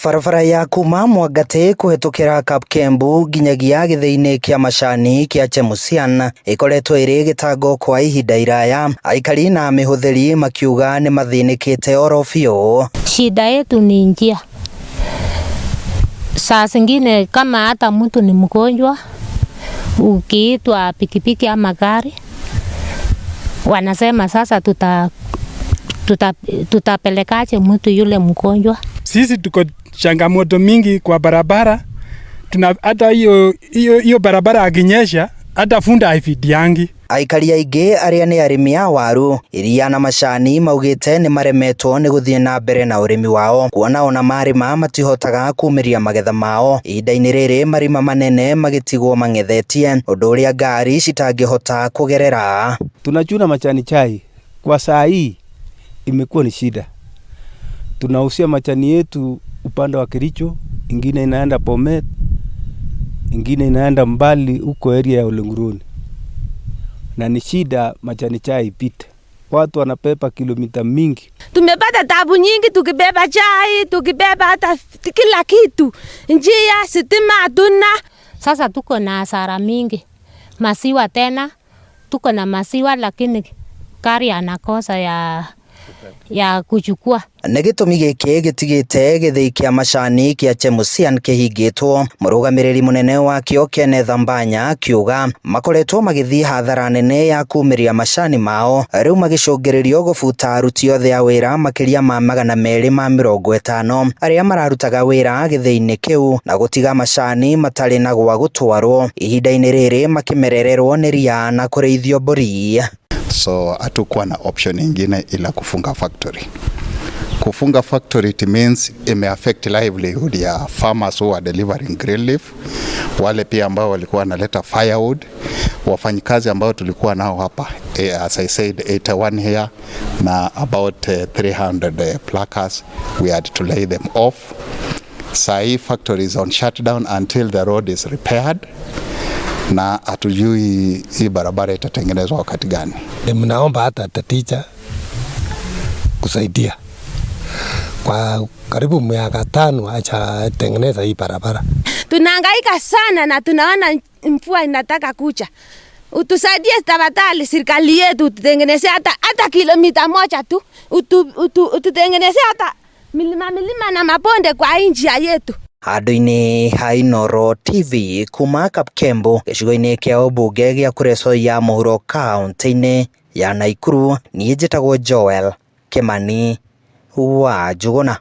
Barabara ya kuma Mwangate kuhetukira Kapkembu nginyagia githii-ini kia macani kia Chemusian ikoretwo iri gitango kwa ihinda iraya, aikari na mihuthiri makiuga ni mathinikite oro biu. Shida yetu ni njia. Saa zingine kama hata mtu ni mgonjwa, ukiitwa pikipiki ama gari, wanasema sasa tutapelekaje mtu yule mgonjwa. Sisi tuko changamoto mingi kwa barabara. Hata hiyo barabara akinyesha hata funda haifidiangi. Aikari aingi aria ni arimi a waru, iria na macani maugite ni maremetwo ni guthie na mbere na urimi wao, kuona ona marima matihotaga kumiria magetha mao. Ihinda-ini riri marima manene magitigwo mangethetie, undu uria ngari citangihota kugerera. Tunachuna majani chai kwa saa hii imekuwa ni shida. Tunausia majani yetu upande wa Kericho, ingine inaenda Bomet, ingine inaenda mbali huko area ya Olenguruni. Na ni shida majani chai ipite. Watu wanapepa kilomita mingi. Tumepata tabu nyingi tukibeba chai, tukibeba hata kila kitu. Njia, sitima hatuna. Sasa tuko na hasara mingi. Masiwa tena, tuko na masiwa lakini gari anakosa ya kuchukua. Nĩ gĩtũmi gĩkĩ gĩtigĩte gĩthĩi kĩa macani kĩa Chemusian kĩhingĩtwo. Mũrũgamĩrĩri mũnene wakĩo Kenneth Mbanya akiuga makoretwo magĩthiĩ hathara nene ya kuumĩria macani mao, rĩu magĩcũngĩrĩrio gũbuta aruti othe a wĩra makĩria ma 250 arĩa mararutaga wĩra gĩthĩi-inĩ kĩu na gũtiga macani matarĩ na gwa gũtwarwo, ihinda-inĩ rĩrĩ makĩmerererwo nĩ ria na kũrĩithio mbũri. So hatukuwa na option ingine ila kufunga factory. Kufunga factory it means ime affect livelihood ya farmers who are delivering green leaf, wale pia ambao walikuwa wanaleta firewood, wafanyikazi ambao tulikuwa nao hapa, as I said 81 here na about 300 pluckers, we had to lay them off. Sai factory is on shutdown until the road is repaired, na hatujui hii barabara itatengenezwa wakati gani. Mnaomba hata taticha kusaidia kwa karibu miaka 5 acha tengeneza hii barabara. Tunahangaika sana na tunaona mvua inataka kuja. Utusaidie tafadhali serikali yetu, tutengeneze hata kilomita 1 tu. Ututengeneze hata milima na mabonde kwa njia yetu. Handũ-inĩ ha Inooro TV kuma Kapkembu gĩcigo-inĩ kĩa ũmbunge gĩa Kuresoi ya mũhuro kaunti-inĩ ya Nakuru, niĩ njĩtagwo Joel Kimani wa Njuguna.